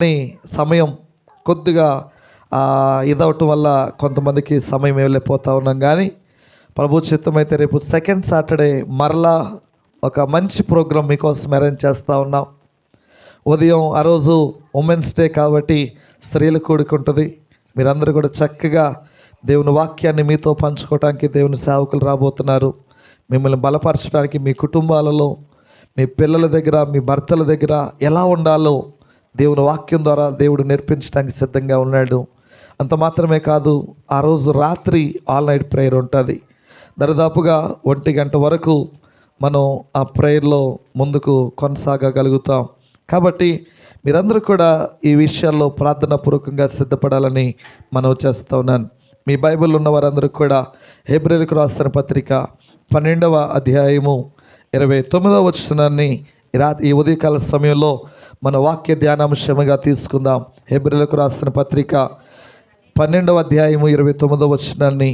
సమయం కొద్దిగా ఇదవటం వల్ల కొంతమందికి సమయం వెళ్ళిపోతూ ఉన్నాం. కానీ ప్రభు చిత్తమైతే రేపు సెకండ్ సాటర్డే మరలా ఒక మంచి ప్రోగ్రాం మీకోసం అరేంజ్ చేస్తూ ఉన్నాం. ఉదయం ఆ రోజు ఉమెన్స్ డే కాబట్టి స్త్రీలు కూడుకుంటుంది. మీరందరూ కూడా చక్కగా దేవుని వాక్యాన్ని మీతో పంచుకోవడానికి దేవుని సేవకులు రాబోతున్నారు. మిమ్మల్ని బలపరచడానికి మీ కుటుంబాలలో, మీ పిల్లల దగ్గర, మీ భర్తల దగ్గర ఎలా ఉండాలో దేవుని వాక్యం ద్వారా దేవుడు నేర్పించడానికి సిద్ధంగా ఉన్నాడు. అంత మాత్రమే కాదు, ఆ రోజు రాత్రి ఆల్ నైట్ ప్రేయర్ ఉంటుంది. దరిదాపుగా 1 గంట వరకు మనం ఆ ప్రేయర్లో ముందుకు కొనసాగగలుగుతాం. కాబట్టి మీరందరూ కూడా ఈ విషయాల్లో ప్రార్థనాపూర్వకంగా సిద్ధపడాలని మనం చేస్తూ ఉన్నాను. మీ బైబిల్ ఉన్న వారందరూ కూడా హెబ్రీయులకు రాసిన పత్రిక 12వ అధ్యాయము 29వ వచనాన్ని ఈ ఉదయకాల సమయంలో మన వాక్య ధ్యానాంశముగా తీసుకుందాం. హెబ్రీయులకు రాసిన పత్రిక 12వ అధ్యాయము 29వ వచనాన్ని,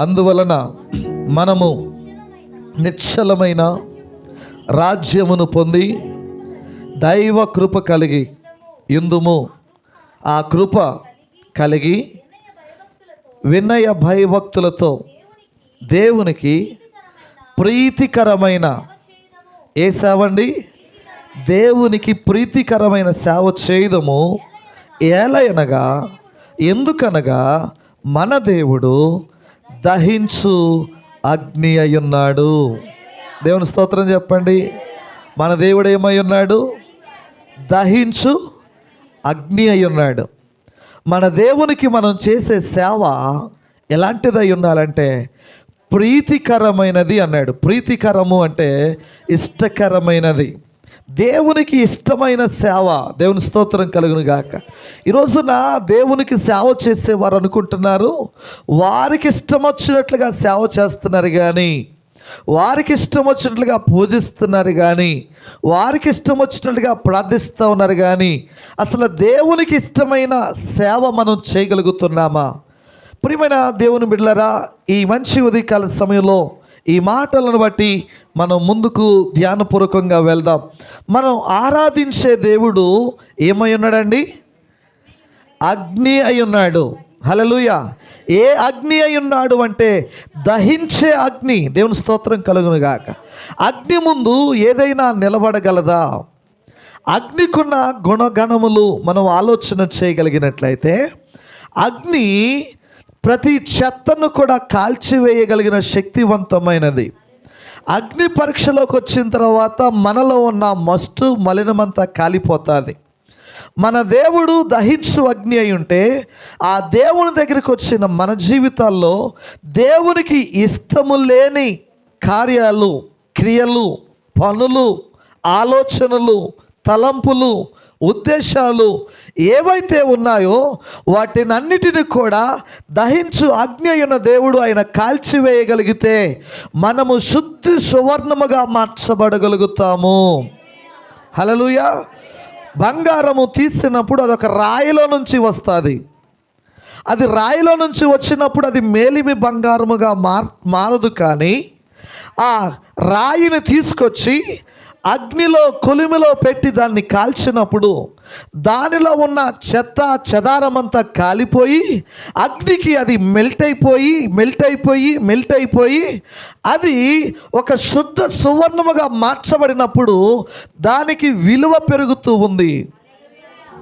అందువలన మనము నిశ్చలమైన రాజ్యమును పొంది దైవ కృప కలిగి యుందుము. ఆ కృప కలిగి వినయ భయభక్తులతో దేవునికి ప్రీతికరమైన ఏ సేవండి? దేవునికి ప్రీతికరమైన సేవ చేయదము. ఏలయనగా ఎందుకనగా మన దేవుడు దహించు అగ్ని అయ్యున్నాడు. దేవుని స్తోత్రం చెప్పండి. మన దేవుడు ఏమై ఉన్నాడు? దహించు అగ్ని అయి ఉన్నాడు. మన దేవునికి మనం చేసే సేవ ఎలాంటిదై ఉండాలంటే ప్రీతికరమైనది అన్నాడు. ప్రీతికరము అంటే ఇష్టకరమైనది, దేవునికి ఇష్టమైన సేవ. దేవుని స్తోత్రం కలుగును గాక. ఈరోజున దేవునికి సేవ చేసేవారు అనుకుంటున్నారు వారికి ఇష్టం వచ్చినట్లుగా సేవ చేస్తున్నారు, కానీ వారికి ఇష్టం వచ్చినట్లుగా పూజిస్తున్నారు, కానీ వారికి ఇష్టం వచ్చినట్లుగా ప్రార్థిస్తూ ఉన్నారు, కానీ అసలు దేవునికి ఇష్టమైన సేవ మనం చేయగలుగుతున్నామా? ప్రియమైన దేవుని బిడ్డలారా, ఈ మంచి ఉదయకాల సమయంలో ఈ మాటలను బట్టి మనం ముందుకు ధ్యానపూర్వకంగా వెళ్దాం. మనం ఆరాధించే దేవుడు ఏమై ఉన్నాడండి? అగ్ని అయి ఉన్నాడు. హల్లెలూయా. ఏ అగ్ని అయి ఉన్నాడు అంటే దహించే అగ్ని. దేవుని స్తోత్రం కలుగును గాక. అగ్ని ముందు ఏదైనా నిలబడగలదా? అగ్నికున్న గుణగణములు మనం ఆలోచన చేయగలిగినట్లయితే అగ్ని ప్రతి చెత్తను కూడా కాల్చివేయగలిగిన శక్తివంతమైనది. అగ్ని పరీక్షలోకి వచ్చిన తర్వాత మనలో ఉన్న మస్టు మలినమంతా కాలిపోతుంది. మన దేవుడు దహించు అగ్ని అయి ఉంటే ఆ దేవుని దగ్గరికి వచ్చిన మన జీవితాల్లో దేవునికి ఇష్టము లేని కార్యాలు, క్రియలు, పనులు, ఆలోచనలు, తలంపులు, ఉద్దేశాలు ఏవైతే ఉన్నాయో వాటినన్నిటిని కూడా దహించు అగ్ని అయిన దేవుడు ఆయన కాల్చివేయగలిగితే మనము శుద్ధి సువర్ణముగా మార్చబడగలుగుతాము. హల్లెలూయా. బంగారము తీసినప్పుడు అదొక రాయిలో నుంచి వస్తుంది. అది రాయిలో నుంచి వచ్చినప్పుడు అది మేలిమి బంగారముగా మారదు. కానీ ఆ రాయిని తీసుకొచ్చి అగ్నిలో కొలిమిలో పెట్టి దాన్ని కాల్చినప్పుడు దానిలో ఉన్న చెత్త చెదారమంతా కాలిపోయి అగ్నికి అది మెల్ట్ అయిపోయి అది ఒక శుద్ధ సువర్ణముగా మార్చబడినప్పుడు దానికి విలువ పెరుగుతూ ఉంది.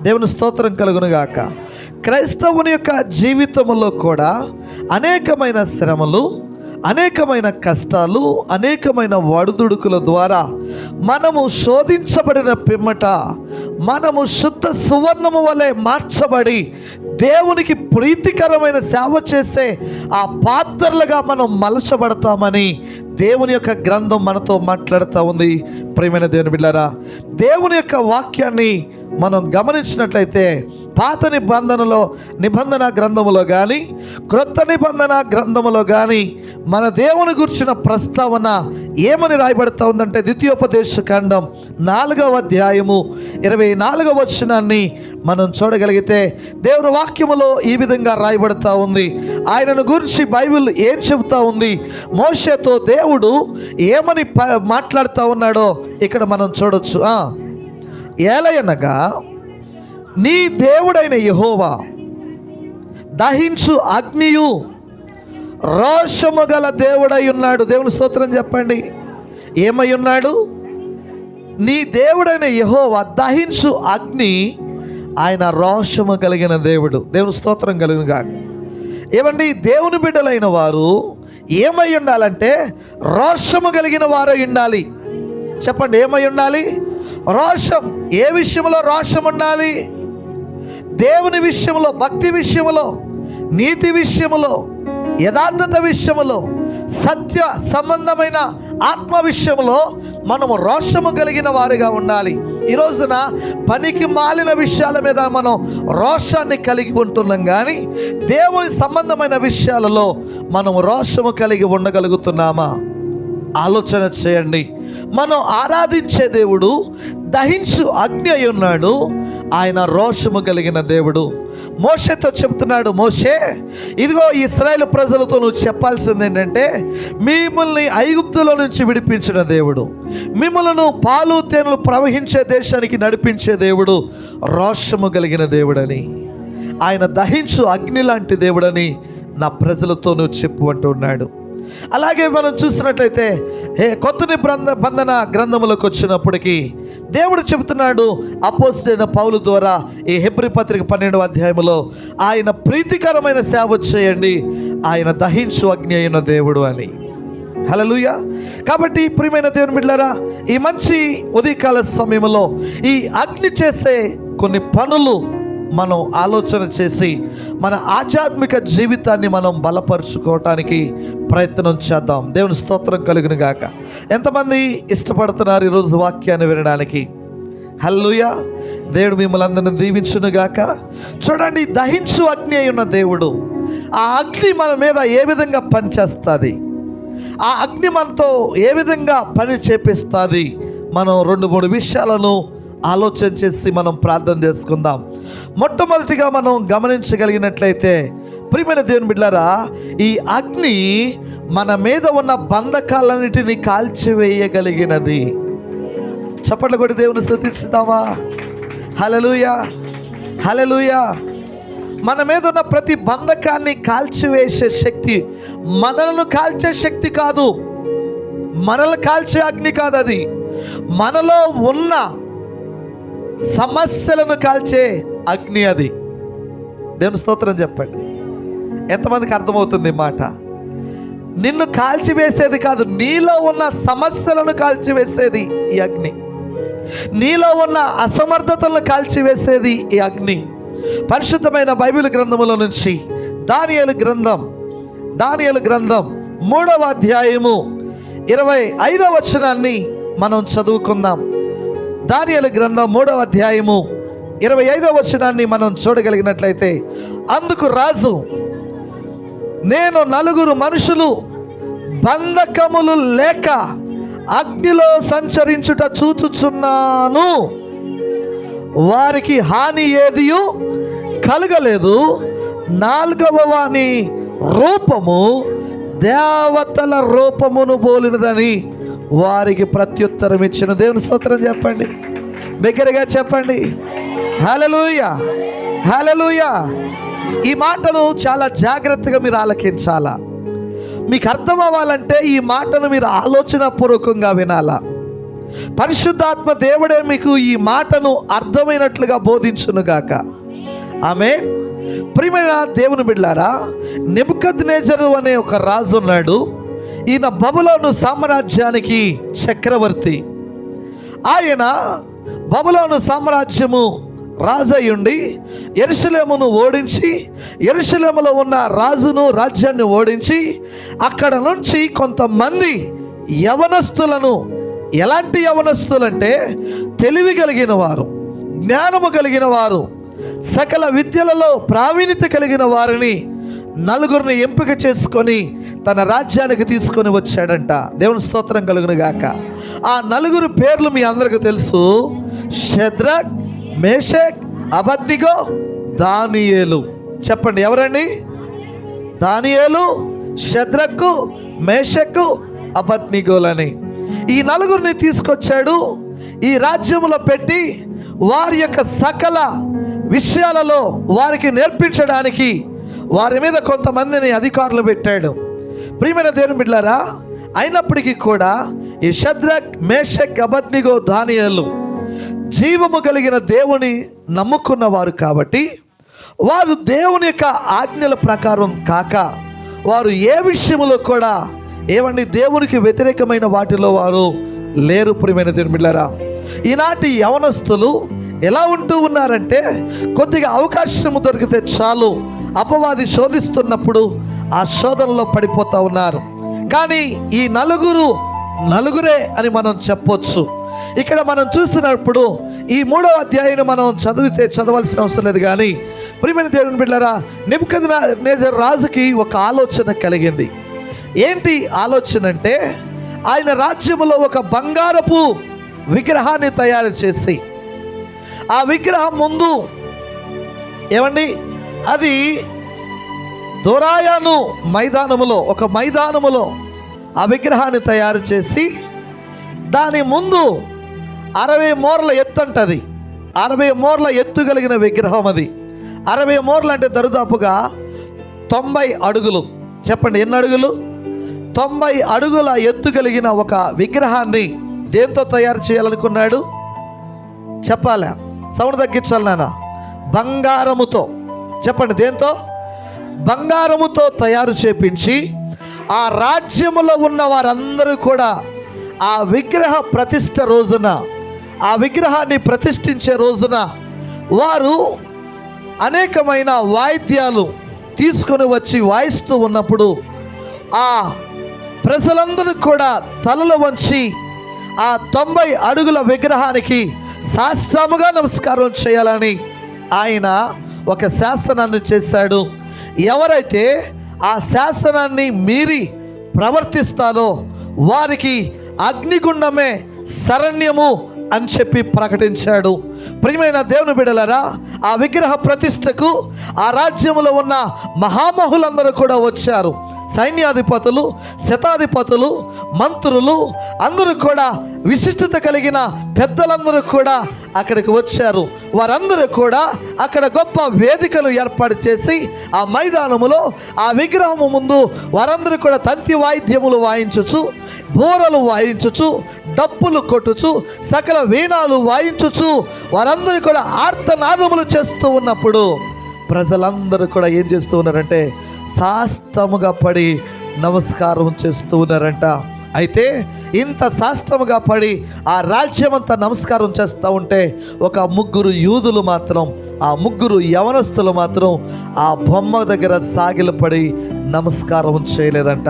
దేవుని స్తోత్రం కలుగును గాక. క్రైస్తవుని యొక్క జీవితంలో కూడా అనేకమైన శ్రమలు, అనేకమైన కష్టాలు, అనేకమైన వడుదుడుకుల ద్వారా మనము శోధించబడిన పిమ్మట మనము శుద్ధ సువర్ణము వలె మార్చబడి దేవునికి ప్రీతికరమైన సేవ చేసే ఆ పాత్రలుగా మనం మలచబడతామని దేవుని యొక్క గ్రంథం మనతో మాట్లాడుతూ ఉంది. ప్రియమైన దేవుని బిడ్డలారా, దేవుని యొక్క వాక్యాన్ని మనం గమనించినట్లయితే పాత నిబంధన గ్రంథములో కానీ క్రొత్త నిబంధన గ్రంథములో కానీ మన దేవుని గురించిన ప్రస్తావన ఏమని రాయబడతా ఉందంటే ద్వితీయోపదేశ కాండం 4వ అధ్యాయము 24వ వచనాన్ని మనం చూడగలిగితే దేవుని వాక్యములో ఈ విధంగా రాయబడతా ఉంది. ఆయనను గురించి బైబిల్ ఏం చెబుతా ఉంది, మోషేతో దేవుడు ఏమని మాట్లాడుతూ ఉన్నాడో ఇక్కడ మనం చూడొచ్చు. ఏలయనగా నీ దేవుడైన యెహోవా దహించు అగ్నియు రోషము గల దేవుడై ఉన్నాడు. దేవుని స్తోత్రం చెప్పండి. ఏమై ఉన్నాడు? నీ దేవుడైన యెహోవా దహించు అగ్ని, ఆయన రోషము కలిగిన దేవుడు. దేవుని స్తోత్రం కలిగిన గాక. ఏమండి, దేవుని బిడ్డలైన వారు ఏమై ఉండాలంటే రోషము కలిగిన వారై ఉండాలి. చెప్పండి, ఏమై ఉండాలి? రోషం. ఏ విషయంలో రోషం ఉండాలి? దేవుని విషయంలో, భక్తి విషయంలో, నీతి విషయంలో, యథార్థత విషయంలో, సత్య సంబంధమైన ఆత్మ విషయంలో మనము రోషము కలిగిన వారిగా ఉండాలి. ఈ రోజున పనికి మాలిన విషయాల మీద మనం రోషాన్ని కలిగి ఉంటున్నాం, కానీ దేవుని సంబంధమైన విషయాలలో మనం రోషము కలిగి ఉండగలుగుతున్నామా? ఆలోచన చేయండి. మనం ఆరాధించే దేవుడు దహించు అగ్ని అయి ఉన్నాడు. ఆయన రోషము కలిగిన దేవుడు. మోషేతో చెప్తున్నాడు, మోషే, ఇదిగో ఇశ్రాయేలు ప్రజలతో నువ్వు చెప్పాల్సింది ఏంటంటే, మిమ్మల్ని ఐగుప్తులో నుంచి విడిపించిన దేవుడు, మిమ్మల్ని పాలు తేనెలు ప్రవహించే దేశానికి నడిపించే దేవుడు రోషము కలిగిన దేవుడని, ఆయన దహించు అగ్ని లాంటి దేవుడని నా ప్రజలతో నువ్వు చెప్పు అంటున్నాడు. అలాగే మనం చూసినట్లయితే కొత్త నిబంధన గ్రంథములకు వచ్చినప్పటికీ దేవుడు చెబుతున్నాడు అపోస్తలుడైన పౌలు ద్వారా ఈ హెబ్రీ పత్రిక 12వ అధ్యాయంలో, ఆయన ప్రీతికరమైన సేవ చేయండి, ఆయన దహించు అగ్ని అయిన దేవుడు అని. హల్లెలూయా. కాబట్టి ప్రియమైన దేవుని బిడ్డలారా, ఈ మంచి ఉదయకాల సమయంలో ఈ అగ్ని చేసే కొన్ని పనులు మనం ఆలోచన చేసి మన ఆధ్యాత్మిక జీవితాన్ని మనం బలపరుచుకోవటానికి ప్రయత్నం చేద్దాం. దేవుని స్తోత్రం కలుగును గాక. ఎంతమంది ఇష్టపడుతున్నారు ఈరోజు వాక్యాన్ని వినడానికి? హల్లెలూయా. దేవుడు మిమ్మల్ని అందరిని దీవించును గాక. చూడండి, దహించు అగ్ని అయి ఉన్న దేవుడు, ఆ అగ్ని మన మీద ఏ విధంగా పనిచేస్తుంది, ఆ అగ్ని మనతో ఏ విధంగా పని చేపిస్తుంది, మనం 2-3 విషయాలను ఆలోచన చేసి మనం ప్రార్థన చేసుకుందాం. మొట్టమొదటిగా మనం గమనించగలిగినట్లయితే ప్రియమైన దేవుని బిడ్డలారా, ఈ అగ్ని మన మీద ఉన్న బంధకాలన్నిటిని కాల్చివేయగలిగినది. చప్పట్లు కొట్టి దేవుని స్తుతిస్తామా? హల్లెలూయా, హల్లెలూయా. మన మీద ఉన్న ప్రతి బంధకాన్ని కాల్చివేసే శక్తి, మనలను కాల్చే శక్తి కాదు, మనల్ని కాల్చే అగ్ని కాదు, అది మనలో ఉన్న సమస్యలను కాల్చే అగ్ని అది. దేవుని స్తోత్రం చెప్పండి. ఎంతమందికి అర్థమవుతుంది మాట? నిన్ను కాల్చివేసేది కాదు, నీలో ఉన్న సమస్యలను కాల్చివేసేది ఈ అగ్ని, నీలో ఉన్న అసమర్థతలను కాల్చివేసేది ఈ అగ్ని. పరిశుద్ధమైన బైబిల్ గ్రంథములో నుంచి దానియేలు గ్రంథం 3వ అధ్యాయము 25వ వచనాన్ని మనం చదువుకుందాం. దానియేలు గ్రంథం 3వ అధ్యాయము 25వ వచనాన్ని మనం చూడగలిగినట్లయితే, అందుకు రాజు, నేను 4 మనుషులు బంధకములు లేక అగ్నిలో సంచరించుట చూచుచున్నాను, వారికి హాని ఏదియు కలగలేదు, 4వ వాని రూపము దేవతల రూపమును పోలినదని వారికి ప్రత్యుత్తరం ఇచ్చిన. దేవుని స్తోత్రం చెప్పండి, బిగ్గరగా చెప్పండి. హల్లెలూయా, హల్లెలూయా. ఈ మాటను చాలా జాగ్రత్తగా మీరు ఆలకించాలా. మీకు అర్థం అవ్వాలంటే ఈ మాటను మీరు ఆలోచనాపూర్వకంగా వినాలా. పరిశుద్ధాత్మ దేవుడే మీకు ఈ మాటను అర్థమైనట్లుగా బోధించునుగాక. ఆమేన్. ప్రియమైన దేవుని బిడ్డలారా, నెబుకద్నెజరు అనే ఒక రాజు ఉన్నాడు. ఈయన బబులోను సామ్రాజ్యానికి చక్రవర్తి. ఆయన బబులోను సామ్రాజ్యము రాజయ్యుండి యెరూషలేమును ఓడించి, యెరూషలేములో ఉన్న రాజును రాజ్యాన్ని ఓడించి, అక్కడ నుంచి కొంతమంది యవనస్తులను, ఎలాంటి యవనస్తులంటే తెలివి కలిగిన వారు, జ్ఞానము కలిగిన వారు, సకల విద్యలలో ప్రావీణ్యత కలిగిన వారిని 4 ఎంపిక చేసుకొని తన రాజ్యానికి తీసుకొని వచ్చాడంట. దేవుని స్తోత్రం కలుగును గాక. ఆ 4 పేర్లు మీ అందరికీ తెలుసు. షద్రక్, మేషక్, అబద్నిగో, దానియేలు. చెప్పండి, ఎవరండి? దానియేలు, షద్రకు, మేషకు, అబద్నిగోలని ఈ 4 తీసుకొచ్చాడు. ఈ రాజ్యంలో పెట్టి వారి యొక్క సకల విషయాలలో వారికి నేర్పించడానికి వారి మీద కొంతమందిని అధికారులు పెట్టాడు. ప్రియమైన దేవుని బిడ్డలారా, అయినప్పటికీ కూడా ఈ షద్రక్, మేషక్, అబేద్నెగో, దానియేలు జీవము కలిగిన దేవుని నమ్ముకున్నవారు కాబట్టి వారు దేవుని యొక్క ఆజ్ఞల ప్రకారం కాక వారు ఏ విషయంలో కూడా దేవునికి వ్యతిరేకమైన వాటిలో వారు లేరు. ప్రియమైన దేవుని బిడ్డలారా, ఈనాటి యవనస్తులు ఎలా ఉంటూ ఉన్నారంటే కొద్దిగా అవకాశం దొరికితే చాలు అపవాది శోధిస్తున్నప్పుడు ఆ శోధనలో పడిపోతూ ఉన్నారు. కానీ ఈ నలుగురే అని మనం చెప్పొచ్చు. ఇక్కడ మనం చూస్తున్నప్పుడు ఈ 3వ అధ్యాయాన్ని మనం చదవాల్సిన అవసరం లేదు. కానీ ప్రియమైన దేవుని బిడ్డలారా, నెబుకద్నెజర్ రాజుకి ఒక ఆలోచన కలిగింది. ఏంటి ఆలోచన అంటే, ఆయన రాజ్యంలో ఒక బంగారపు విగ్రహాన్ని తయారు చేసి ఆ విగ్రహం ముందు అది దోరాయాను మైదానములో, ఒక మైదానములో ఆ విగ్రహాన్ని తయారు చేసి దాని ముందు 60 మూరల ఎత్తు అంటది. 60 మూరల ఎత్తు కలిగిన విగ్రహం అది. 60 మూరలు అంటే దరిదాపుగా 90 అడుగులు. చెప్పండి, ఎన్ని అడుగులు? 90 అడుగుల ఎత్తు కలిగిన ఒక విగ్రహాన్ని దేంతో తయారు చేయాలనుకున్నాడు? చెప్పాలా? సౌండ్ తగ్గించాలి నాన్న. బంగారముతో. చెప్పండి, దేంతో? బంగారముతో తయారు చేపించి ఆ రాజ్యములో ఉన్న వారందరూ కూడా ఆ విగ్రహ ప్రతిష్ఠ రోజున, ఆ విగ్రహాన్ని ప్రతిష్ఠించే రోజున వారు అనేకమైన వాయిద్యాలు తీసుకొని వచ్చి వాయిస్తూ ఉన్నప్పుడు ఆ ప్రజలందరూ కూడా తలలు వంచి ఆ 90 అడుగుల విగ్రహానికి సాష్టాంగంగా నమస్కారం చేయాలని ఆయన ఒక శాసనాన్ని చేశాడు. ఎవరైతే ఆ శాసనాన్ని మీరి ప్రవర్తిస్తారో వారికి అగ్నిగుండమే శరణ్యము అని చెప్పి ప్రకటించాడు. ప్రియమైన దేవుని బిడ్డలారా, ఆ విగ్రహ ప్రతిష్టకు ఆ రాజ్యంలో ఉన్న మహామహులందరూ కూడా వచ్చారు. సైన్యాధిపతులు, శతాధిపతులు, మంత్రులు అందరూ కూడా, విశిష్టత కలిగిన పెద్దలందరూ కూడా అక్కడికి వచ్చారు. వారందరూ కూడా అక్కడ గొప్ప వేదికను ఏర్పాటు చేసి ఆ మైదానములో ఆ విగ్రహము ముందు వారందరూ కూడా తంతి వాయిద్యములు వాయించుచు, బూరలు వాయించుచు, డప్పులు కొట్టుచు, సకల వీణాలు వాయించుచు వారందరూ కూడా ఆర్తనాదములు చేస్తూ ఉన్నప్పుడు ప్రజలందరూ కూడా ఏం చేస్తూ ఉన్నారంటే సాష్టముగా పడి నమస్కారం చేస్తూ ఉన్నారంట. అయితే ఇంత సాష్టముగా పడి ఆ రాజ్యమంతా నమస్కారం చేస్తూ ఉంటే ఒక 3 యూదులు మాత్రం, ఆ 3 యవనస్తులు మాత్రం ఆ బొమ్మ దగ్గర సాగిలపడి నమస్కారం చేయలేదంట.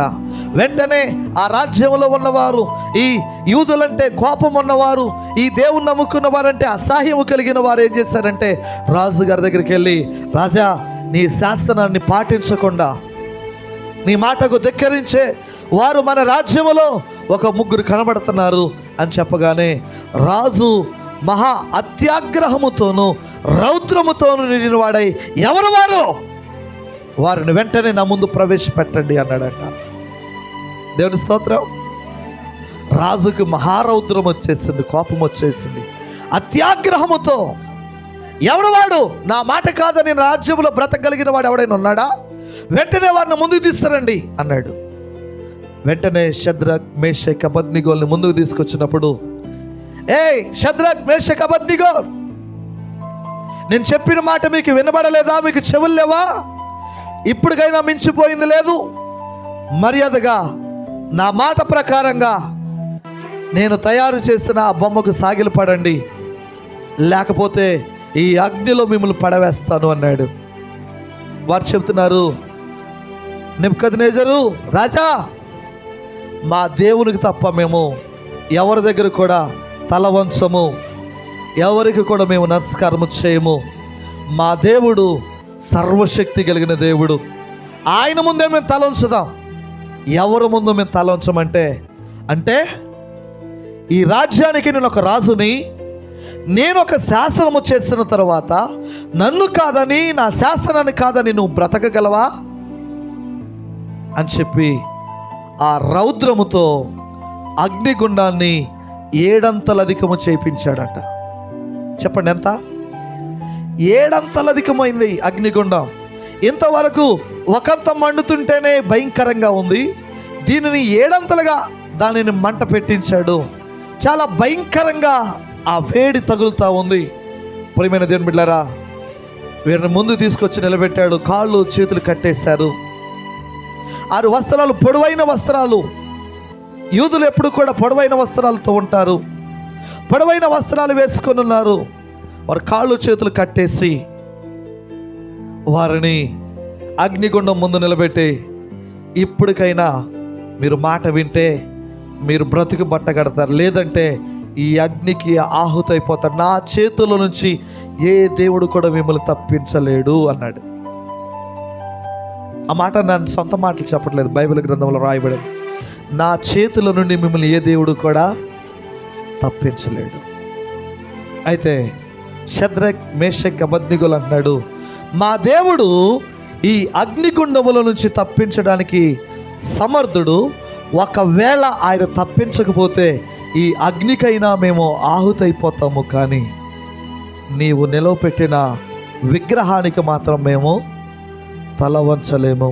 వెంటనే ఆ రాజ్యంలో ఉన్నవారు, ఈ యూదులంటే కోపం ఉన్నవారు, ఈ దేవుని నమ్ముకున్న వారంటే అసహ్యము కలిగిన వారు ఏం చేశారంటే రాజుగారి దగ్గరికి వెళ్ళి, రాజా, నీ శాసనాన్ని పాటించకుండా నీ మాటకు ధిక్కరించే వారు మన రాజ్యములో ఒక 3 కనబడుతున్నారు అని చెప్పగానే రాజు మహా అత్యాగ్రహముతోనూ రౌద్రముతోనూ నిండిన వాడై, ఎవరు వారు? వారిని వెంటనే నా ముందు ప్రవేశపెట్టండి అన్నాడట. దేవుని స్తోత్రం. రాజుకు మహారౌద్రం వచ్చేసింది, కోపం వచ్చేసింది. అత్యాగ్రహముతో, ఎవడు వాడు? నా మాట కాదని రాజ్యంలో బ్రతకగలిగిన వాడు ఎవడైనా ఉన్నాడా? వెంటనే వారిని ముందుకు తీసుకురండి అన్నాడు. వెంటనే షద్రక్, మేషక్, అబేద్నెగోల్ని ముందుకు తీసుకొచ్చినప్పుడు, ఏయ్ షద్రక్, మేషక్, అబేద్నెగో, నేను చెప్పిన మాట మీకు వినబడలేదా? మీకు చెవులు లేవా? ఇప్పటికైనా మించిపోయింది లేదు. మర్యాదగా నా మాట ప్రకారంగా నేను తయారు చేసిన ఆ బొమ్మకు సాగిలపడండి, లేకపోతే ఈ అగ్నిలో మిమ్మల్ని పడవేస్తాను అన్నాడు. వారు చెబుతున్నారు, నెబుకద్నెజరు రాజా, మా దేవునికి తప్ప మేము ఎవరి దగ్గర కూడా తల వంచము, ఎవరికి కూడా మేము నమస్కారము చేయము. మా దేవుడు సర్వశక్తి కలిగిన దేవుడు, ఆయన ముందే మేము తల ఉంచుదాం, ఎవరి ముందు మేము తల ఉంచమంటే, అంటే ఈ రాజ్యానికి నేను ఒక రాజుని, నేను ఒక శాసనము చేసిన తర్వాత నన్ను కాదని, నా శాసనాన్ని కాదని నువ్వు బ్రతకగలవా అని చెప్పి ఆ రౌద్రముతో అగ్నిగుండాన్ని 7 అంతలు అధికము చేయించాడట. చెప్పండి, ఎంత? ఏడంతలధికమైంది అగ్నిగుండం. ఇంతవరకు ఒకంత మండుతుంటేనే భయంకరంగా ఉంది, దీనిని ఏడంతలుగా దానిని మంట పెట్టించాడు. చాలా భయంకరంగా ఆ వేడి తగులుతూ ఉంది. ప్రియమైన దేవుని బిడ్డలారా, వీరిని ముందు తీసుకొచ్చి నిలబెట్టాడు. కాళ్ళు చేతులు కట్టేశారు. 6 వస్త్రాలు, పొడవైన వస్త్రాలు. యూదులు ఎప్పుడు కూడా పొడవైన వస్త్రాలతో ఉంటారు. పొడవైన వస్త్రాలు వేసుకొని ఉన్నారు. వారి కాళ్ళు చేతులు కట్టేసి వారిని అగ్నిగుండం ముందు నిలబెట్టి, ఇప్పటికైనా మీరు మాట వింటే మీరు బ్రతుకు బట్ట కడతారు, లేదంటే ఈ అగ్నికి ఆహుతైపోతారు. నా చేతుల నుంచి ఏ దేవుడు కూడా మిమ్మల్ని తప్పించలేడు అన్నాడు. ఆ మాట నేను సొంత మాటలు చెప్పట్లేదు, బైబిల్ గ్రంథంలో రాయబడింది. నా చేతుల నుండి మిమ్మల్ని ఏ దేవుడు కూడా తప్పించలేడు. అయితే షద్రక్, మేషక్, అబద్నిగోలు అంటున్నాడు, మా దేవుడు ఈ అగ్నిగుండముల నుంచి తప్పించడానికి సమర్థుడు. ఒకవేళ ఆయన తప్పించకపోతే ఈ అగ్నికైనా మేము ఆహుతైపోతాము, కానీ నీవు నిలవపెట్టిన విగ్రహానికి మాత్రం మేము తల వంచలేము.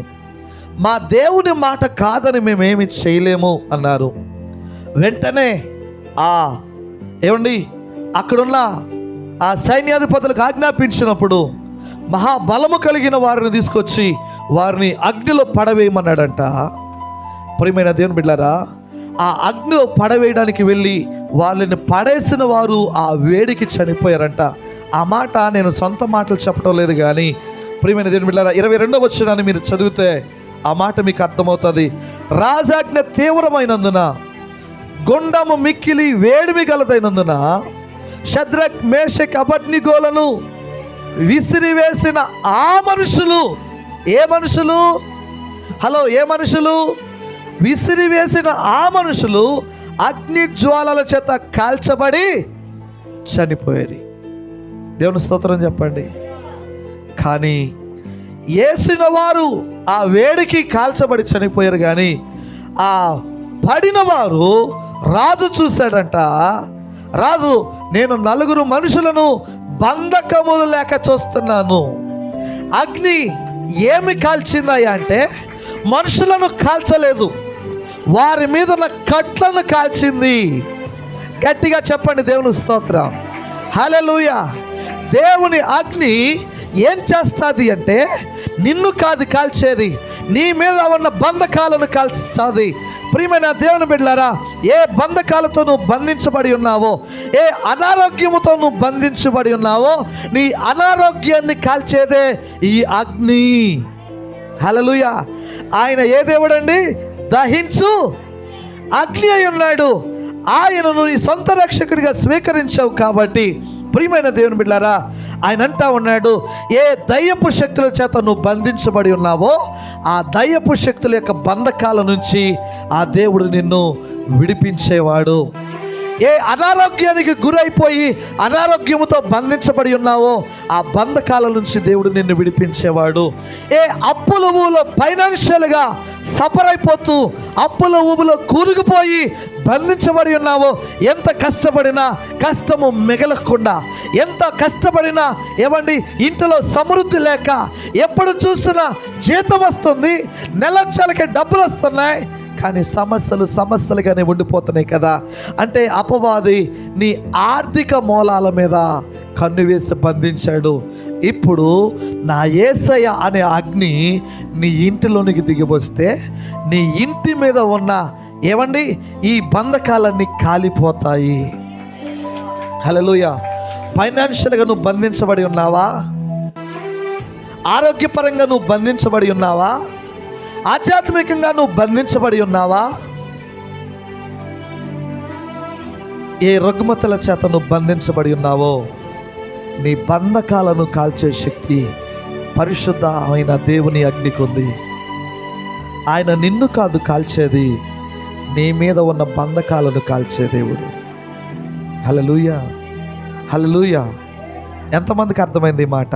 మా దేవుని మాట కాదని మేమేమి చేయలేము అన్నారు. వెంటనే ఏమండి అక్కడున్న ఆ సైన్యాధిపతులకు ఆజ్ఞాపించినప్పుడు మహాబలము కలిగిన వారిని తీసుకొచ్చి వారిని అగ్నిలో పడవేయమన్నాడంట. ప్రియమైన దేవుని బిడ్డలారా, ఆ అగ్నిలో పడవేయడానికి వెళ్ళి వాళ్ళని పడేసిన వారు ఆ వేడికి చనిపోయారంట. ఆ మాట నేను సొంత మాటలు చెప్పడం లేదు, కానీ ప్రియమైన దేవుని బిడ్డలారా, 22వ వచనాన్ని మీరు చదివితే ఆ మాట మీకు అర్థమవుతుంది. రాజాజ్ఞ తీవ్రమైనందున, గుండము మిక్కిలి వేడిమి గలదైనందున షద్రక్, మేషక్, అబద్నిగోలను విసిరివేసిన ఆ మనుషులు, ఏ మనుషులు? హలో, ఏ మనుషులు? విసిరివేసిన ఆ మనుషులు అగ్ని జ్వాలల చేత కాల్చబడి చనిపోయారు. దేవుని స్తోత్రం చెప్పండి. కానీ వేసిన వారు ఆ వేడికి కాల్చబడి చనిపోయారు, కానీ ఆ పడిన వారు రాజు చూశాడంట. రాజు, నేను 4 మనుషులను బంధకములు లేక చూస్తున్నాను. అగ్ని ఏమి కాల్చిందయ్యా అంటే మనుషులను కాల్చలేదు, వారి మీద ఉన్న కట్లను కాల్చింది. గట్టిగా చెప్పండి దేవుని స్తోత్రం, హల్లెలూయా. దేవుని అగ్ని ఏం చేస్తుంది అంటే నిన్ను కాదు కాల్చేది, నీ మీద ఉన్న బంధకాలను కాల్చుతుంది. ప్రియమైన దేవుని బిడ్డలారా, ఏ బంధకాలతో నువ్వు బంధించబడి ఉన్నావో, ఏ అనారోగ్యముతో నువ్వు బంధించబడి ఉన్నావో, నీ అనారోగ్యాన్ని కాల్చేదే ఈ అగ్ని. హల్లెలూయా. ఆయన ఏ దేవుడండి? దహించు అగ్ని అయి ఉన్నాడు. ఆయనను నీ సొంత రక్షకుడిగా స్వీకరించావు కాబట్టి ప్రియమైన దేవుని బిడ్డలారా, ఆయన అంటా ఉన్నాడు, ఏ దయ్యపు శక్తుల చేత నువ్వు బంధించబడి ఉన్నావో ఆ దయ్యపు శక్తుల యొక్క బంధకాల నుంచి ఆ దేవుడు నిన్ను విడిపించేవాడు. ఏ అనారోగ్యానికి గురైపోయి అనారోగ్యముతో బంధించబడి ఉన్నావో ఆ బంధకాల నుంచి దేవుడు నిన్ను విడిపించేవాడు. ఏ అప్పుల ఊబిలో ఫైనాన్షియల్గా సఫర్ అయిపోతూ అప్పుల ఊబిలో కూరుకుపోయి బంధించబడి ఉన్నావో, ఎంత కష్టపడినా కష్టము మిగలకుండా, ఎంత కష్టపడినా ఏమండి ఇంటిలో సమృద్ధి లేక, ఎప్పుడు చూసినా జీతం వస్తుంది, నెలకి డబ్బులు వస్తున్నాయి, కానీ సమస్యలుగానే ఉండిపోతున్నాయి కదా. అంటే అపవాది నీ ఆర్థిక మూలాల మీద కన్ను వేసి బంధించాడు. ఇప్పుడు నా యేసయ్య అనే అగ్ని నీ ఇంటిలోనికి దిగివస్తే నీ ఇంటి మీద ఉన్న ఏమండి ఈ బంధకాలన్నీ కాలిపోతాయి. హల్లెలూయా. ఫైనాన్షియల్గా నువ్వు బంధించబడి ఉన్నావా? ఆరోగ్యపరంగా నువ్వు బంధించబడి ఉన్నావా? ఆధ్యాత్మికంగా నువ్వు బంధించబడి ఉన్నావా? ఏ రుగ్మతల చేత నువ్వు బంధించబడి ఉన్నావో నీ బంధకాలను కాల్చే శక్తి పరిశుద్ధ అయిన దేవుని అగ్నికి ఉంది. ఆయన నిన్ను కాదు కాల్చేది, నీ మీద ఉన్న బంధకాలను కాల్చే దేవుడు. హల్లెలూయా, హల్లెలూయా. ఎంతమందికి అర్థమైంది ఈ మాట?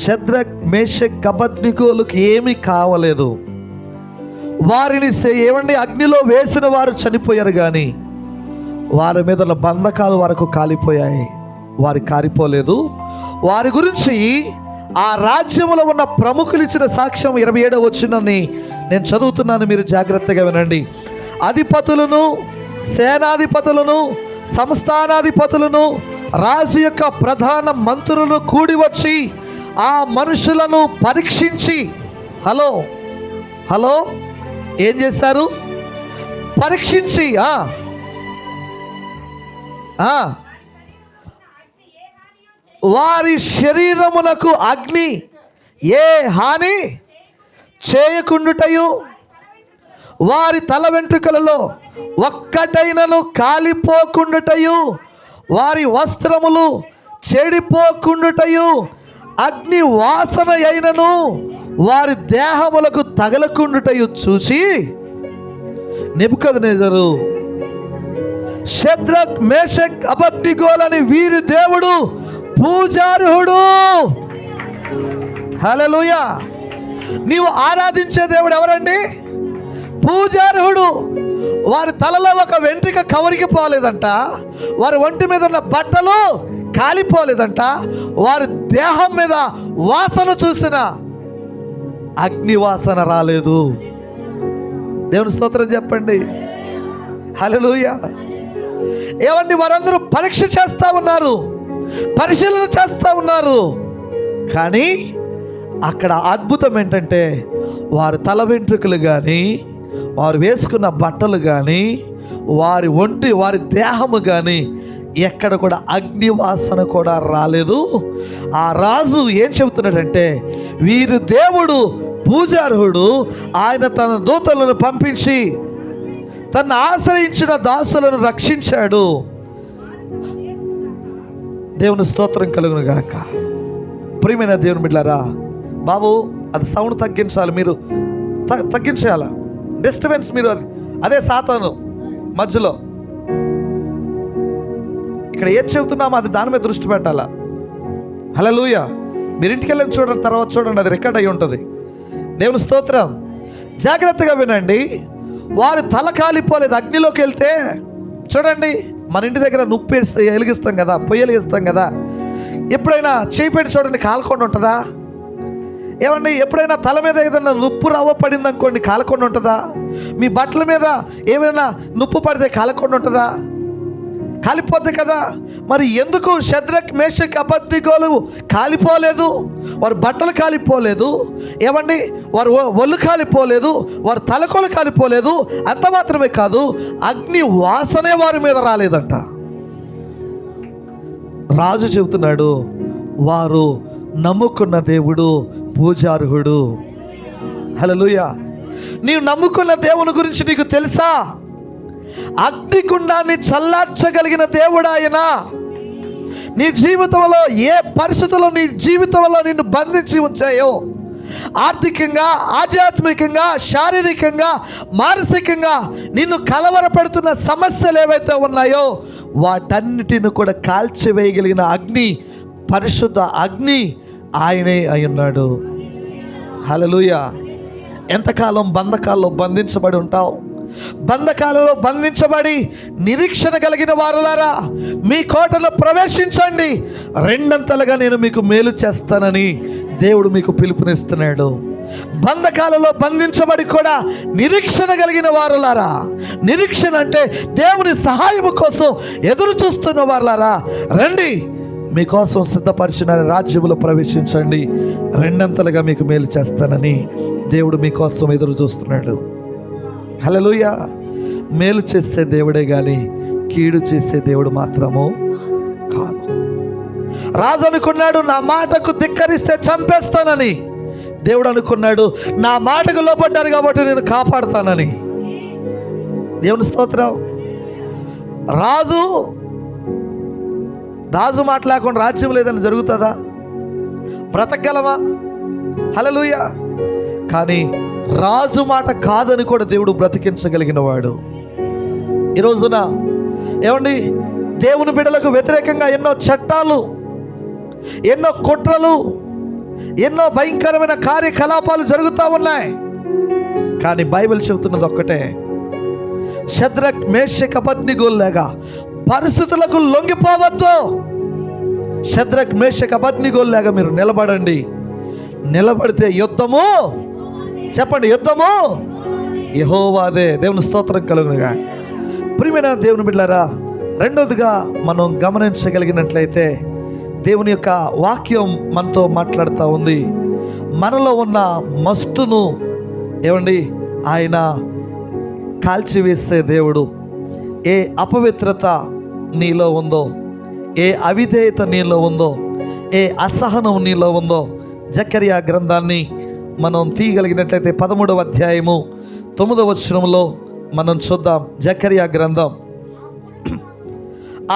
షద్రక్, మేషక్, అబద్నిగోలకు ఏమీ కావలేదు. వారిని ఏమండి అగ్నిలో వేసిన వారు చనిపోయారు, కానీ వారి మీద ఉన్న బంధకాలు వరకు కాలిపోయాయి. వారి కారిపోలేదు. వారి గురించి ఆ రాజ్యంలో ఉన్న ప్రముఖులు ఇచ్చిన సాక్ష్యం 27వ వచనాన్ని నేను చదువుతున్నాను, మీరు జాగ్రత్తగా వినండి. అధిపతులను, సేనాధిపతులను, సంస్థానాధిపతులను, రాజు యొక్క ప్రధాన మంత్రులను కూడి వచ్చి ఆ మనుషులను పరీక్షించి హలో ఏం చేశారు? పరీక్షించి వారి శరీరమునకు అగ్ని ఏ హాని చేయకుండుటయు, వారి తల వెంట్రుకలలో ఒక్కటైనను కాలిపోకుండుటయు, వారి వస్త్రములు చెడిపోకుండుటయు, అగ్ని వాసన అయినను వారి దేహములకు తగలకుండుటయు చూసి నెబుకద్నెజరు, షద్రక్, మేషక్, అబద్నిగోలని వీరి దేవుడు పూజార్హుడు. హల్లెలూయా. నీవు ఆరాధించే దేవుడు ఎవరండి? పూజార్హుడు. వారి తలలో ఒక వెంట్రుక కవరికి పోలేదంట, వారి ఒంటి మీద ఉన్న బట్టలు కాలిపోలేదంట, వారి దేహం మీద వాసన చూసిన అగ్ని వాసన రాలేదు. దేవుని స్తోత్రం చెప్పండి. హల్లెలూయా. ఏమండి, వారందరూ పరీక్ష చేస్తూ ఉన్నారు, పరిశీలన చేస్తూ ఉన్నారు. కానీ అక్కడ అద్భుతం ఏంటంటే వారి తల వెంట్రుకలు కానీ, వారు వేసుకున్న బట్టలు కానీ, వారి దేహము కానీ ఎక్కడ కూడా అగ్ని వాసన కూడా రాలేదు. ఆ రాజు ఏం చెబుతున్నాడంటే, వీరు దేవుడు పూజార్హుడు, ఆయన తన దూతలను పంపించి తను ఆశ్రయించిన దాసులను రక్షించాడు. దేవుని స్తోత్రం కలుగును గాక. ప్రియమైన దేవుని బిడ్డలారా, బాబు అది సౌండ్ తగ్గించాలి, మీరు తగ్గించాల డిస్టర్బెన్స్. మీరు అదే సాతాను మధ్యలో ఇక్కడ ఏం చెబుతున్నామో అది దాని మీద దృష్టి పెట్టాలా. హల్లెలూయా. మీరు ఇంటికి వెళ్ళి చూడండి, తర్వాత చూడండి, అది రికార్డ్ అయి ఉంటుంది. దేవుని స్తోత్రం. జాగ్రత్తగా వినండి. వారు తల కాలిపోలేదు. అగ్నిలోకి వెళ్తే చూడండి, మన ఇంటి దగ్గర నుప్పు వెలిగిస్తాం కదా, పొయ్యి వెలిగిస్తాం కదా, ఎప్పుడైనా చేయి పెట్టి చూడండి కాలకుండా ఉంటుందా? ఏమండి, ఎప్పుడైనా తల మీద ఏదైనా నుప్పు రవ్వ పడింది అనుకోండి, కాలకుండా ఉంటుందా? మీ బట్టల మీద ఏమైనా నుప్పు పడితే కాలకుండా ఉంటుందా? కాలిపోద్ది కదా. మరి ఎందుకు షద్రక్, మేషక్, అబద్నిగోలు కాలిపోలేదు? వారి బట్టలు కాలిపోలేదు, ఏమండి, వారు ఒళ్ళు కాలిపోలేదు, వారి తలకోలు కాలిపోలేదు. అంత మాత్రమే కాదు, అగ్ని వాసనే వారి మీద రాలేదంట. రాజు చెబుతున్నాడు, వారు నమ్ముకున్న దేవుడు పూజార్హుడు. హల్లెలూయా. నీవు నమ్ముకున్న దేవుని గురించి నీకు తెలుసా? అగ్నిగుండాన్ని చల్లార్చగలిగిన దేవుడు ఆయన. నీ జీవితంలో ఏ పరిస్థితుల్లో నీ జీవితంలో నిన్ను బంధించి ఉంచాయో, ఆర్థికంగా, ఆధ్యాత్మికంగా, శారీరకంగా, మానసికంగా నిన్ను కలవరపడుతున్న సమస్యలు ఏవైతే ఉన్నాయో వాటన్నిటిని కూడా కాల్చివేయగలిగిన అగ్ని, పరిశుద్ధ అగ్ని ఆయనే అయి ఉన్నాడు. హల్లెలూయా. ఎంతకాలం బంధకాల్లో బంధించబడి ఉంటావు? బంధకాలలో బంధించబడి నిరీక్షణ కలిగిన వారులారా, మీ కోటలో ప్రవేశించండి, రెండంతలుగా నేను మీకు మేలు చేస్తానని దేవుడు మీకు పిలుపునిస్తున్నాడు. బంధకాలలో బంధించబడి కూడా నిరీక్షణ కలిగిన వారులారా, నిరీక్షణ అంటే దేవుని సహాయము కోసం ఎదురు చూస్తున్న వారులారా, రండి, మీకోసం సిద్ధపరిచిన రాజ్యములో ప్రవేశించండి, రెండంతలుగా మీకు మేలు చేస్తానని దేవుడు మీకోసం ఎదురు చూస్తున్నాడు. హల్లెలూయా. మేలు చేసే దేవుడే కానీ కీడు చేసే దేవుడు మాత్రము కాదు. రాజు అనుకున్నాడు, నా మాటకు ధిక్కరిస్తే చంపేస్తానని. దేవుడు అనుకున్నాడు, నా మాటకు లోపడ్డారు కాబట్టి నేను కాపాడుతానని. దేవుని స్తోత్రం. రాజు మాట లేకుండా రాజ్యం లేదని జరుగుతుందా? బ్రతకగలమా? హల్లెలూయా. కానీ రాజు మాట కాదని కూడా దేవుడు బ్రతికించగలిగిన వాడు. ఈ రోజున ఏమండి, దేవుని బిడ్డలకు వ్యతిరేకంగా ఎన్నో చట్టాలు, ఎన్నో కుట్రలు, ఎన్నో భయంకరమైన కార్యకలాపాలు జరుగుతూ ఉన్నాయి. కానీ బైబిల్ చెబుతున్నది ఒక్కటే, షద్రక్, మేషక్, అబద్నిగోల్లాగా పరిస్థితులకు లొంగిపోవద్దు. షద్రక్ మేషక్ అబద్నిగోల్లాగా మీరు నిలబడండి. నిలబడితే యుద్ధము, చెప్పండి, యుద్ధము యెహోవాదే. దేవుని స్తోత్రం కలుగునుగా. ప్రియమైన దేవుని బిడ్డలారా, రెండోదిగా మనం గమనించగలిగినట్లయితే దేవుని యొక్క వాక్యం మనతో మాట్లాడుతూ ఉంది. మనలో ఉన్న మస్టును ఏమండి ఆయన కాల్చివేసే దేవుడు. ఏ అపవిత్రత నీలో ఉందో, ఏ అవిధేయత నీలో ఉందో, ఏ అసహనం నీలో ఉందో, జకర్యా గ్రంథాన్ని మనం తీయగలిగినట్లయితే 13వ అధ్యాయము 9వ వచనంలో మనం చూద్దాం. జకర్యా గ్రంథం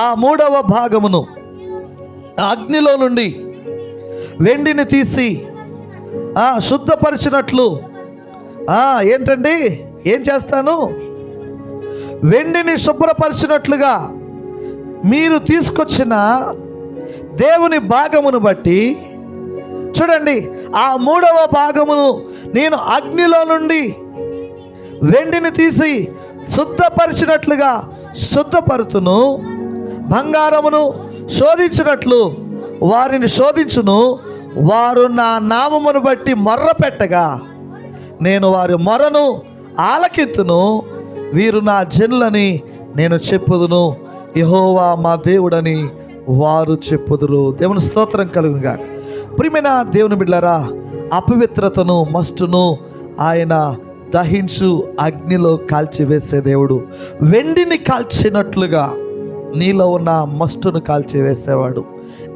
ఆ 3వ భాగమును అగ్నిలో నుండి వెండిని తీసి శుద్ధపరిచినట్లు ఏంటండి, ఏం చేస్తాను? వెండిని శుభ్రపరిచినట్లుగా మీరు తీసుకొచ్చిన దేవుని భాగమును బట్టి, చూడండి, ఆ 3వ భాగమును నేను అగ్నిలో నుండి వెండిని తీసి శుద్ధపరిచినట్లుగా శుద్ధపరుతును. బంగారమును శోధించినట్లు వారిని శోధించును. వారు నా నామమును బట్టి మొర్ర పెట్టగా నేను వారి మొరను ఆలకింతును. వీరు నా జనులని నేను చెప్పుదును, యెహోవా మా దేవుడని వారు చెప్పుదురు. దేవుని స్తోత్రం కలుగునుగా. ప్రియమైన దేవుని బిడ్డలారా, అపవిత్రతను మస్టును ఆయన దహించు అగ్నిలో కాల్చివేసే దేవుడు. వెండిని కాల్చినట్లుగా నీలో ఉన్న మస్టును కాల్చివేసేవాడు,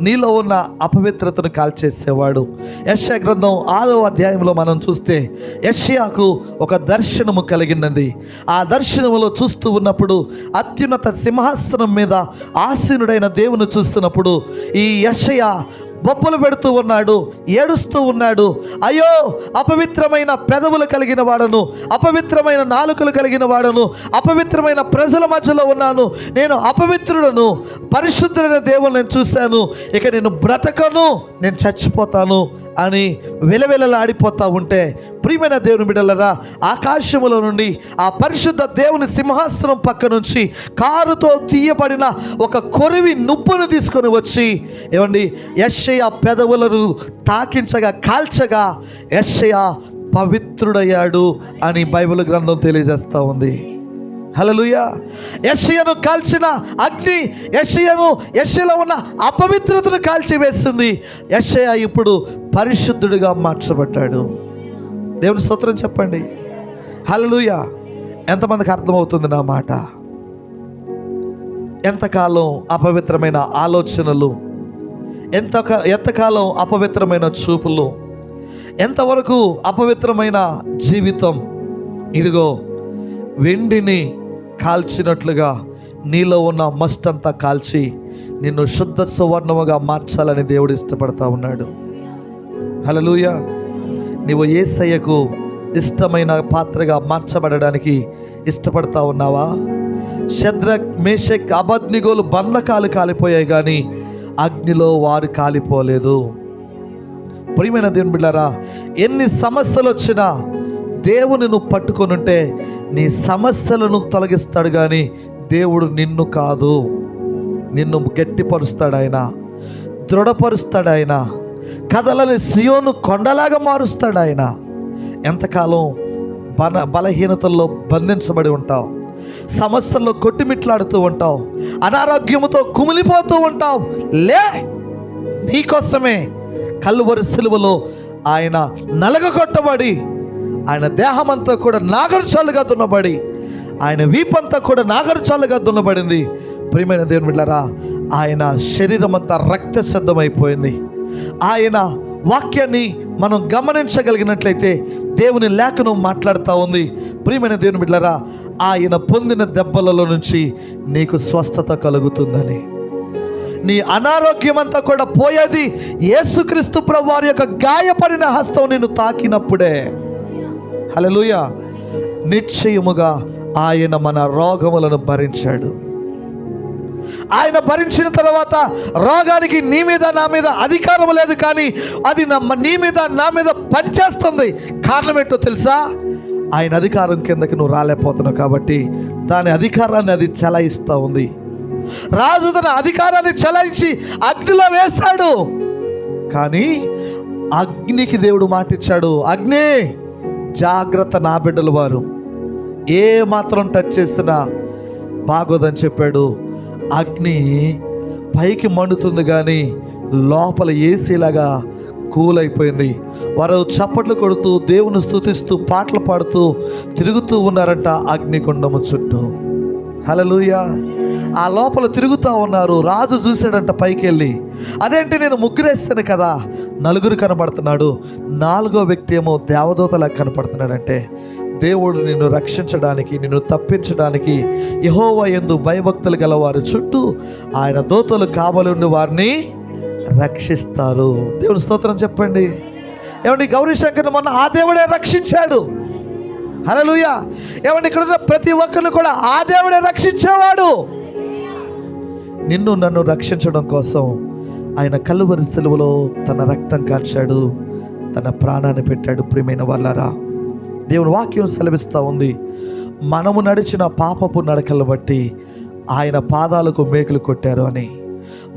నీలో ఉన్న అపవిత్రతను కాల్చేసేవాడు. యెషయా గ్రంథం 6వ అధ్యాయంలో మనం చూస్తే యెషయాకు ఒక దర్శనము కలిగినది. ఆ దర్శనములో చూస్తూ ఉన్నప్పుడు అత్యున్నత సింహాసనం మీద ఆసీనుడైన దేవుని చూస్తున్నప్పుడు ఈ యెషయా బొబ్బలు పెడుతూ ఉన్నాడు, ఏడుస్తూ ఉన్నాడు. అయ్యో, అపవిత్రమైన పెదవులు కలిగిన వాడను, అపవిత్రమైన నాలుకలు కలిగిన వాడను, అపవిత్రమైన ప్రజల మధ్యలో ఉన్నాను, నేను అపవిత్రుడను, పరిశుద్ధుడైన దేవుని నేను చూశాను, ఇక నేను బ్రతకను, నేను చచ్చిపోతాను అని వెలవెలలాడిపోతూ ఉంటే, ప్రియమైన దేవుని బిడ్డలారా, ఆకాశములో నుండి ఆ పరిశుద్ధ దేవుని సింహాసనం పక్క నుంచి కారుతో తీయబడిన ఒక కొరివి నుప్పును తీసుకొని వచ్చి ఏమండి యెషయా పెదవులను తాకించగా, కాల్చగా యెషయా పవిత్రుడయ్యాడు అని బైబిల్ గ్రంథం తెలియజేస్తూ ఉంది. హల్లెలూయా. యెషయాను కాల్చిన అగ్ని యెషయాలో ఉన్న అపవిత్రతను కాల్చివేసింది. యెషయా ఇప్పుడు పరిశుద్ధుడిగా మార్చబడ్డాడు. దేవుని స్తోత్రం చెప్పండి. హల్లెలూయా. ఎంతమందికి అర్థమవుతుంది నా మాట? ఎంతకాలం అపవిత్రమైన ఆలోచనలు, ఎంతకాలం అపవిత్రమైన చూపులు, ఎంతవరకు అపవిత్రమైన జీవితం. ఇదిగో వెండిని కాల్చినట్లుగా నీలో ఉన్న మస్ట్ అంతా కాల్చి నిన్ను శుద్ధ సువర్ణముగా మార్చాలని దేవుడు ఇష్టపడతా ఉన్నాడు. హల్లెలూయా. నీవు యేసయ్యకు ఇష్టమైన పాత్రగా మార్చబడడానికి ఇష్టపడతా ఉన్నావా? షద్రక్ మేషక్ అబద్నిగోలు బంధకాలు కాలిపోయాయి, కానీ అగ్నిలో వారు కాలిపోలేదు. ప్రియమైన దేవుని బిడ్డలారా, ఎన్ని సమస్యలు వచ్చినా దేవుని నువ్వు పట్టుకొని ఉంటే నీ సమస్యలను తొలగిస్తాడు, కానీ దేవుడు నిన్ను కాదు. నిన్ను గట్టిపరుస్తాడు ఆయన, దృఢపరుస్తాడు ఆయన, కదలని సియోను కొండలాగా మారుస్తాడు ఆయన. ఎంతకాలం బలహీనతల్లో బంధించబడి ఉంటావు, సమస్యల్లో కొట్టిమిట్లాడుతూ ఉంటావు, అనారోగ్యముతో కుమిలిపోతూ ఉంటావు. లే, నీకోసమే కల్వరి సిలువలో ఆయన నలగగొట్టబడి, ఆయన దేహమంతా కూడా నాగరచాలుగా దున్నబడి, ఆయన వీపంతా కూడా నాగరచాలుగా దున్నబడింది. ప్రియమైన దేవుని బిడ్డలారా, ఆయన శరీరం అంతా రక్త సిద్ధమైపోయింది. ఆయన వాక్యాన్ని మనం గమనించగలిగినట్లయితే దేవుని లేఖనం మాట్లాడుతూ ఉంది. ప్రియమైన దేవుని బిడ్డలారా, ఆయన పొందిన దెబ్బలలో నుంచి నీకు స్వస్థత కలుగుతుందని, నీ అనారోగ్యం అంతా కూడా పోయేది యేసుక్రీస్తు ప్రభువు వారి యొక్క గాయపడిన హస్తం నిన్ను తాకినప్పుడే. హల్లెలూయా. నిశ్చయముగా ఆయన మన రోగములను భరించాడు. ఆయన భరించిన తర్వాత రోగానికి నీ మీద నా మీద అధికారం లేదు, కానీ అది నీ మీద నా మీద పనిచేస్తుంది. కారణం ఏంటో తెలుసా? ఆయన అధికారం కిందకి నువ్వు రాలేకపోతున్నావు కాబట్టి దాని అధికారాన్ని అది చెలాయిస్తూ ఉంది. రాజు తన అధికారాన్ని చెలాయించి అగ్నిలో వేశాడు. కానీ అగ్నికి దేవుడు మాటిచ్చాడు, అగ్ని జాగ్రత్త, నా బిడ్డలు వారు ఏ మాత్రం టచ్ చేసినా బాగోదని చెప్పాడు. అగ్ని పైకి మండుతుంది కానీ లోపల ఏసీలాగా కూల్ అయిపోయింది. వారు చప్పట్లు కొడుతూ దేవుని స్తుతిస్తూ పాటలు పాడుతూ తిరుగుతూ ఉన్నారంట అగ్నిగుండము చుట్టూ. హల్లెలూయా. ఆ లోపల తిరుగుతూ ఉన్నారు. రాజు చూశాడంట పైకి వెళ్ళి, అదేంటి నేను ముగ్గురేస్తాను కదా, నలుగురు కనబడుతున్నాడు, నాలుగో వ్యక్తి ఏమో దేవదూతలా కనపడుతున్నాడంటే దేవుడు నిన్ను రక్షించడానికి, నిన్ను తప్పించడానికి యెహోవా యందు భయభక్తులు గల వారి చుట్టూ ఆయన దూతలు కావలి ఉండి వారిని రక్షిస్తారు. దేవుని స్తోత్రం చెప్పండి. ఏమండి, గౌరీశంకర్ని మొన్న ఆ దేవుడే రక్షించాడు. హల్లెలూయా. ఏమండి, ఇక్కడ ఉన్న ప్రతి ఒక్కరిని కూడా ఆ దేవుడే రక్షించేవాడు. నిన్ను నన్ను రక్షించడం కోసం ఆయన కలువరి సిలువలో తన రక్తం కార్చాడు, తన ప్రాణాన్ని పెట్టాడు. ప్రియమైన వాళ్ళారా, దేవుని వాక్యం సెలవిస్తూ ఉంది, మనము నడిచిన పాపపు నడకలను బట్టి ఆయన పాదాలకు మేకులు కొట్టారు అని.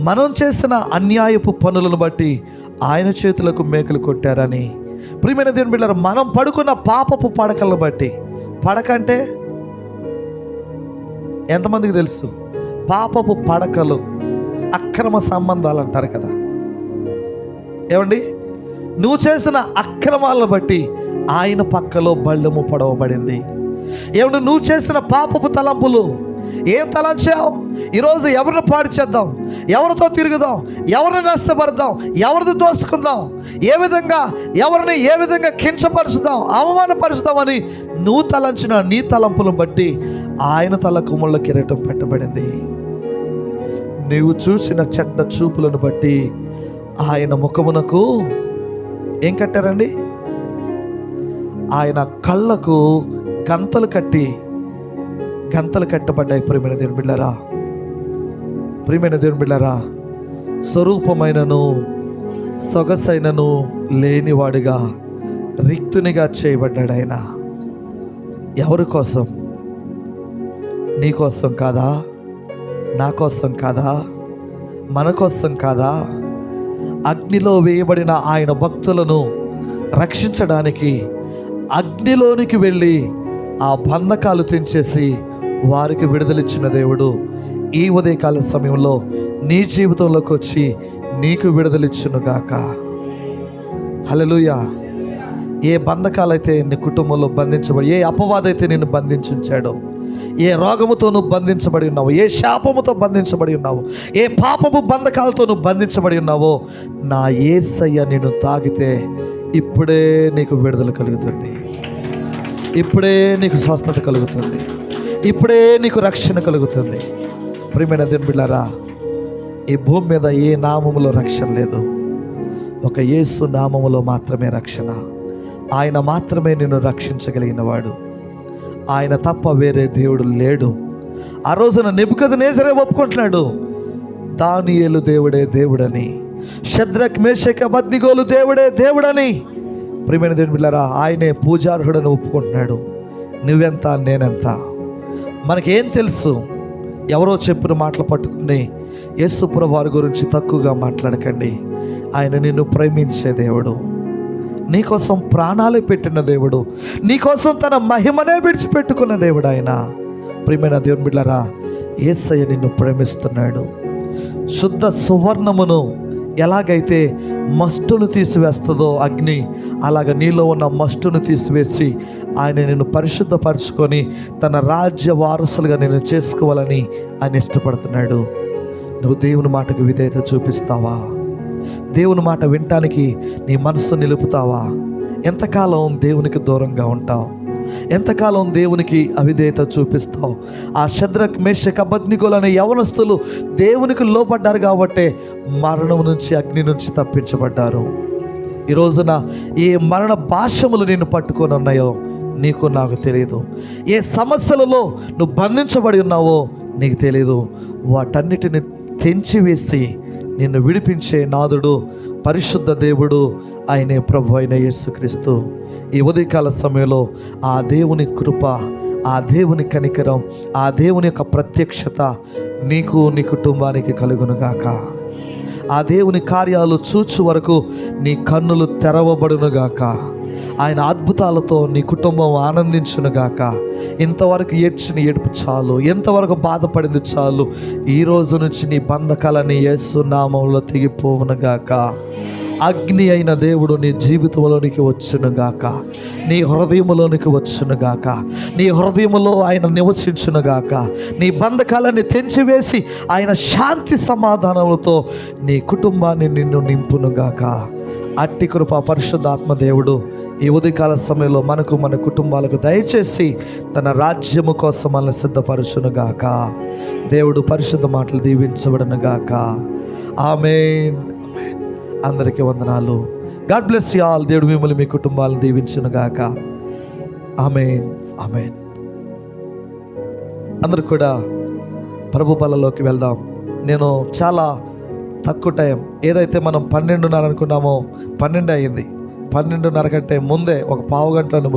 మనం చేసిన అన్యాయపు పనులను బట్టి ఆయన చేతులకు మేకులు కొట్టారని. ప్రియమైన దేవుని బిడ్డలారా, మనం పడుకున్న పాపపు పడకలను బట్టి, పడక అంటే ఎంతమందికి తెలుసు? పాపపు పడకలు, అక్రమ సంబంధాలు అంటారు కదా. ఏమండి, నువ్వు చేసిన అక్రమాలను బట్టి ఆయన పక్కలో బళ్ళెము పొడవబడింది. ఏమంటే, నువ్వు చేసిన పాపపు తలంపులు, ఏం తలంచావు? ఈరోజు ఎవరిని పాడు చేద్దాం, ఎవరితో తిరుగుదాం, ఎవరిని నష్టపడదాం, ఎవరిని దోసుకుందాం, ఎవరిని ఏ విధంగా కించపరుచుదాం, అవమానపరుచుదామని నువ్వు తలంచిన నీ తలంపులను బట్టి ఆయన తలకు ముళ్ళ కిరీటం పెట్టబడింది. నీవు చూసిన చెడ్డ చూపులను బట్టి ఆయన ముఖమునకు ఏం కట్టారండి? ఆయన కళ్ళకు గంతలు కట్టబడ్డాయి. ప్రియమైన దేవుని బిడ్డలారా, స్వరూపమైనను సొగసైనను లేనివాడుగా రిక్తునిగా చేయబడ్డాడు ఆయన. ఎవరి కోసం? నీ కోసం కాదా? నా కోసం కాదా? మన కోసం కాదా? అగ్నిలో వేయబడిన ఆయన భక్తులను రక్షించడానికి అగ్నిలోనికి వెళ్ళి ఆ బంధకాలు తెంచేసి వారికి విడుదలిచ్చిన దేవుడు ఈ ఉదయకాల సమయంలో నీ జీవితంలోకి వచ్చి నీకు విడుదలిచ్చునుగాక. హల్లెలూయా. ఏ బంధకాలైతే నీ కుటుంబంలో బంధించబడి, ఏ అపవాదైతే నిన్ను బంధించుంచాడో, ఏ రోగముతో నువ్వు బంధించబడి ఉన్నావు, ఏ శాపముతో బంధించబడి ఉన్నావు, ఏ పాపము బంధకాలతో నువ్వు బంధించబడి ఉన్నావో, నా యేసయ్య నిన్ను తాకితే ఇప్పుడే నీకు విడుదల కలుగుతుంది, ఇప్పుడే నీకు స్వస్థత కలుగుతుంది, ఇప్పుడే నీకు రక్షణ కలుగుతుంది. ప్రియమైన దేవుని బిడ్డలారా, ఈ భూమి మీద ఏ నామములో రక్షణ లేదు, ఒక యేసు నామములో మాత్రమే రక్షణ. ఆయన మాత్రమే నిన్ను రక్షించగలిగిన వాడు. ఆయన తప్ప వేరే దేవుడు లేడు. ఆ రోజున నెబుకద్నెజరే ఒప్పుకుంటున్నాడు, దానియేలు దేవుడే దేవుడని, షద్రక్ మేషక్ అబేద్నెగోలు దేవుడే దేవుడని. ప్రియమైన దేవుని బిడ్డలారా, ఆయనే పూజార్హుడని ఒప్పుకుంటున్నాడు. నువ్వెంత, నేనెంత? మనకేం తెలుసు? ఎవరో చెప్పిన మాటలు పట్టుకుని యేసు ప్రభువు వారి గురించి తక్కువగా మాట్లాడకండి. ఆయన నిన్ను ప్రేమించే దేవుడు, నీకోసం ప్రాణాలే పెట్టిన దేవుడు, నీకోసం తన మహిమనే విడిచిపెట్టుకున్న దేవుడు ఆయన. ప్రియమైన దేవుని బిడ్డలారా, యేసయ్య నిన్ను ప్రేమిస్తున్నాడు. శుద్ధ సువర్ణమును ఎలాగైతే మస్టును తీసివేస్తుందో అగ్ని, అలాగ నీలో ఉన్న మస్టును తీసివేసి ఆయన నిన్ను పరిశుద్ధపరచుకొని తన రాజ్య వారసులుగా నేను చేసుకోవాలని ఆయన ఇష్టపడుతున్నాడు. నువ్వు దేవుని మాటకు విధేయత చూపిస్తావా? దేవుని మాట వినటానికి నీ మనసు నిలుపుతావా? ఎంతకాలం దేవునికి దూరంగా ఉంటావు? ఎంతకాలం దేవునికి అవిధేయత చూపిస్తావు? ఆ షద్రక్ మేషక్ అబేద్నెగోలు అనే యవనస్తులు దేవునికి లోబడ్డారు కాబట్టే మరణం నుంచి, అగ్ని నుంచి తప్పించబడ్డారు. ఈ రోజున ఏ మరణ భాషములు నిన్ను పట్టుకొని ఉన్నాయో నీకు నాకు తెలియదు. ఏ సమస్యలలో నువ్వు బంధించబడి ఉన్నావో నీకు తెలియదు. వాటన్నిటిని తెంచివేసి నిన్ను విడిపించే నాదుడు, పరిశుద్ధ దేవుడు, ఆయనే ప్రభు అయిన యేసుక్రీస్తు. ఈ ఉదయకాల సమయంలో ఆ దేవుని కృప, ఆ దేవుని కనికరం, ఆ దేవుని యొక్క ప్రత్యక్షత నీకు నీ కుటుంబానికి కలుగునుగాక. ఆ దేవుని కార్యాలు చూచు వరకు నీ కన్నులు తెరవబడునుగాక. ఆయన అద్భుతాలతో నీ కుటుంబం ఆనందించునుగాక. ఇంతవరకు ఏడ్చిన ఏడుపు చాలు, ఎంతవరకు బాధపడింది చాలు. ఈ రోజు నుంచి నీ బంధకాలని యేసు నామములో తెగిపోవునుగాక. అగ్ని అయిన దేవుడు నీ జీవితంలోనికి వచ్చునుగాక, నీ హృదయములోనికి వచ్చునుగాక. నీ హృదయములో ఆయన నివసించునుగాక. నీ బంధకాలని తెంచివేసి ఆయన శాంతి సమాధానములతో నీ కుటుంబాన్ని నిన్ను నింపునుగాక. అట్టి కృప పరిశుద్ధాత్మ దేవుడు ఈ ఉదయకాల సమయంలో మనకు, మన కుటుంబాలకు దయచేసి తన రాజ్యము కోసం మనల్ని సిద్ధపరచునుగాక. దేవుడు పరిశుద్ధ మాటలు దీవించబడునుగాక. ఆమేన్. అందరికీ వందనాలు. God bless you all. దేవుడు మిమ్మల్ని, మీ కుటుంబాలను దీవించునుగాక. ఆమేన్, ఆమేన్. అందరూ కూడా ప్రభు బలలోకి వెళ్దాం. నేను చాలా తక్కువ టైం, ఏదైతే మనం 12:30 అనుకున్నామో 12 అయ్యింది. 12:30 కంటే ముందే ఒక పావు గంటలను